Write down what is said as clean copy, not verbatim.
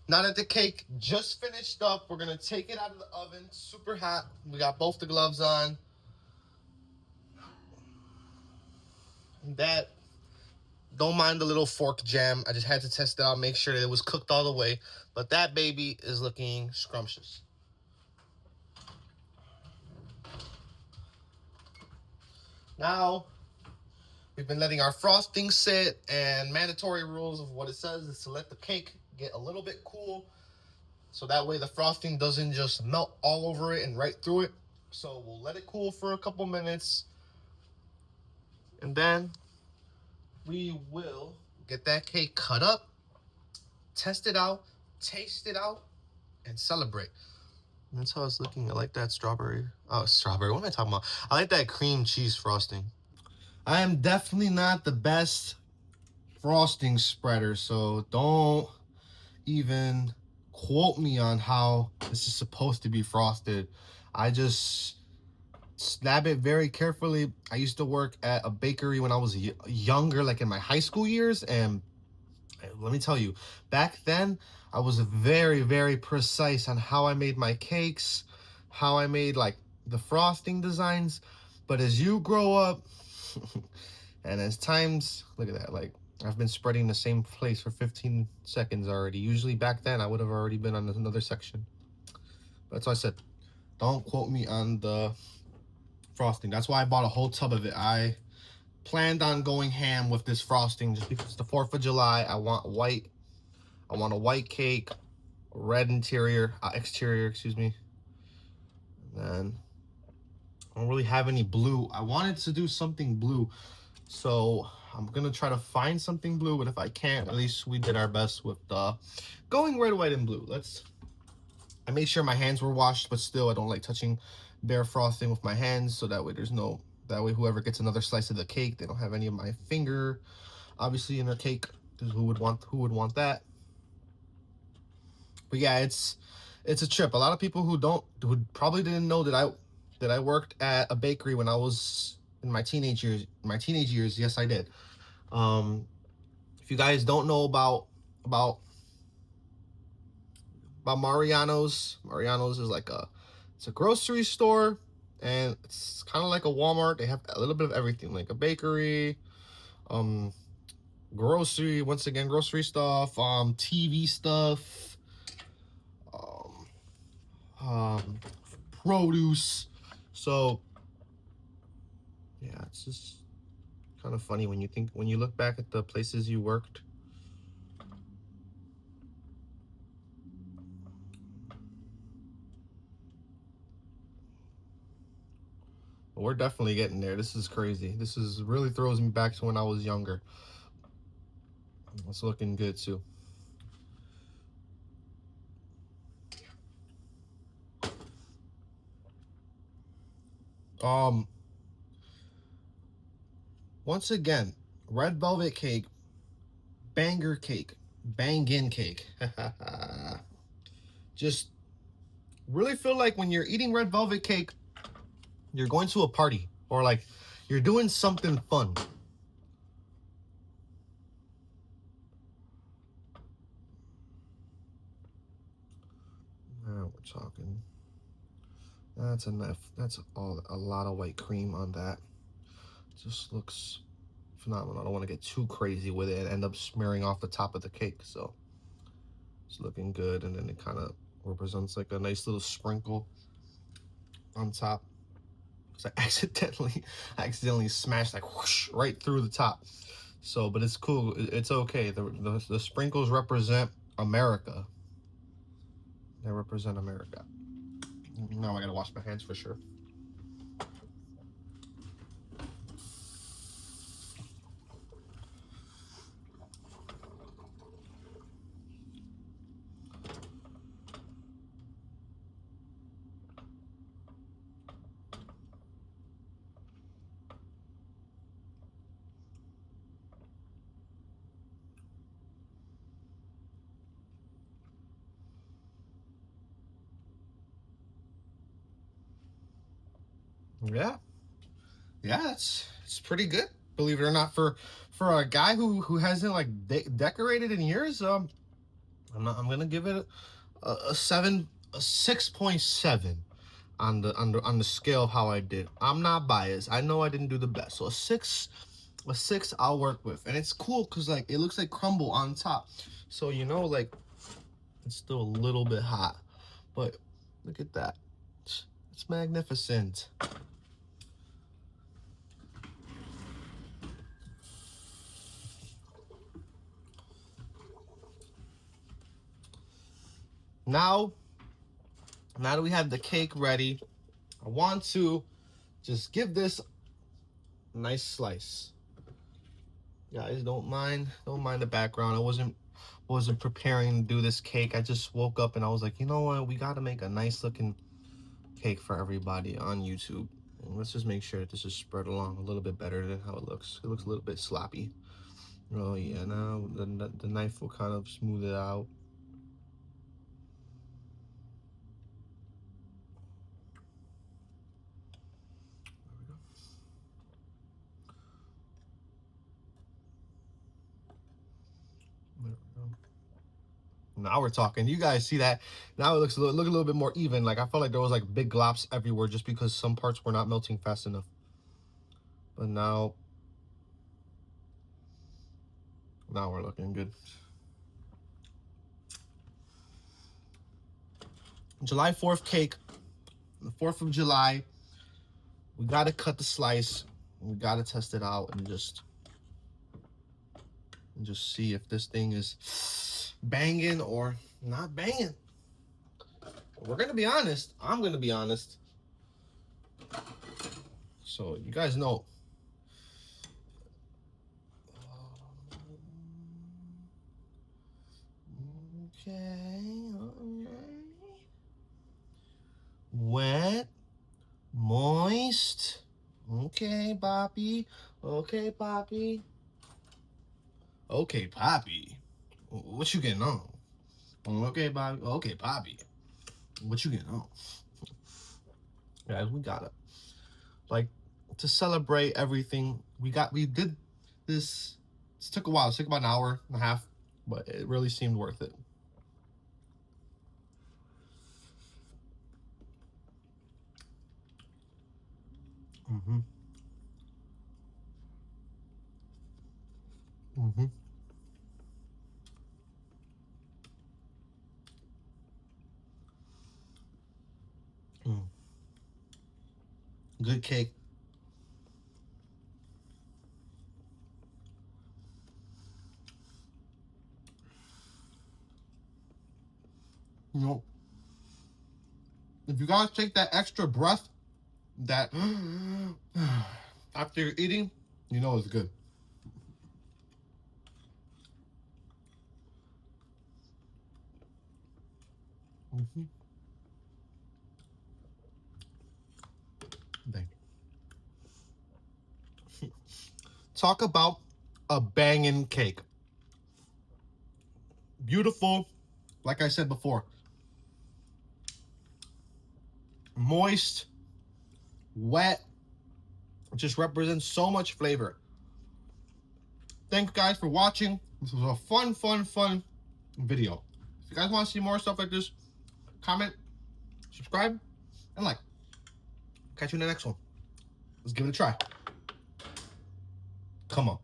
Now that the cake just finished up, we're gonna take it out of the oven, super hot. We got both the gloves on. That, don't mind the little fork jam. I just had to test it out, make sure that it was cooked all the way. But that baby is looking scrumptious. Now, we've been letting our frosting sit, and mandatory rules of what it says is to let the cake get a little bit cool, so that way the frosting doesn't just melt all over it and right through it. So we'll let it cool for a couple minutes, and then we will get that cake cut up, test it out, taste it out, and celebrate. That's how it's looking. I like that strawberry. Oh, strawberry. What am I talking about? I like that cream cheese frosting. I am definitely not the best frosting spreader, so don't even quote me on how this is supposed to be frosted. I just snap it very carefully. I used to work at a bakery when I was younger, like in my high school years, and let me tell you, back then I was very, very precise on how I made my cakes, how I made like the frosting designs. But as you grow up and as times, look at that, like I've been spreading the same place for 15 seconds already. Usually back then I would have already been on another section. But that's why I said, don't quote me on the frosting. That's why I bought a whole tub of it. I planned on going ham with this frosting just because it's the 4th of July. I want white. I want a white cake, red exterior, excuse me. And then I don't really have any blue. I wanted to do something blue, so I'm gonna try to find something blue. But if I can't, at least we did our best with going red, white, and blue. I made sure my hands were washed, but still, I don't like touching bare frosting with my hands, so that way that way whoever gets another slice of the cake, they don't have any of my finger, obviously, in their cake, because who would want that? But yeah, it's a trip. A lot of people who probably didn't know that I worked at a bakery when I was in my teenage years. Yes, I did. If you guys don't know about Mariano's is like it's a grocery store, and it's kind of like a Walmart. They have a little bit of everything, like a bakery, grocery, once again, grocery stuff, TV stuff, produce. So yeah, it's just kind of funny when you look back at the places you worked. We're definitely getting there. This is crazy. This is really throws me back to when I was younger. It's looking good too. Once again, red velvet cake, banger cake, bangin' cake. Just really feel like when you're eating red velvet cake, you're going to a party, or like you're doing something fun. Now we're talking. That's enough. That's a lot of white cream on that. Just looks phenomenal. I don't want to get too crazy with it and end up smearing off the top of the cake. So it's looking good, and then it kind of represents like a nice little sprinkle on top. Because I accidentally smashed like whoosh, right through the top. So, but it's cool. It's okay. The sprinkles represent America. They represent America. Now I gotta wash my hands for sure. Yeah, it's pretty good. Believe it or not, for a guy who hasn't like decorated in years, I'm gonna give it a 6.7 on the scale of how I did. I'm not biased. I know I didn't do the best. So a six I'll work with. And it's cool because like it looks like crumble on top. So you know, like it's still a little bit hot. But look at that. It's magnificent. Now that we have the cake ready, I want to just give this a nice slice. Guys, don't mind the background. I wasn't preparing to do this cake. I just woke up and I was like, you know what? We got to make a nice looking cake for everybody on YouTube. And let's just make sure that this is spread along a little bit better than how it looks. It looks a little bit sloppy. Oh yeah, now the knife will kind of smooth it out. Now we're talking. You guys see that? Now it looks a little bit more even. Like I felt like there was like big glops everywhere just because some parts were not melting fast enough. But now we're looking good. July 4th cake. The 4th of July. We gotta cut the slice. We gotta test it out and just see if this thing is banging or not banging. We're gonna be honest. I'm gonna be honest. So you guys know. Okay. Wet, moist. Okay, Poppy. Okay, Poppy. Okay, Poppy. What you getting on? Okay, Poppy. Okay, Poppy. What you getting on? Guys, we got it. Like, to celebrate everything, we did this. It took a while. It took about an hour and a half, but it really seemed worth it. Mm-hmm. Mm-hmm. Mm. Good cake. You know, if you guys take that extra breath, that after you're eating, you know it's good. Mm-hmm. Talk about a banging cake. Beautiful, like I said before. Moist, wet, just represents so much flavor. Thanks guys for watching. This was a fun video. If you guys want to see more stuff like this, comment, subscribe, and like. Catch you in the next one. Let's give it a try. Come on.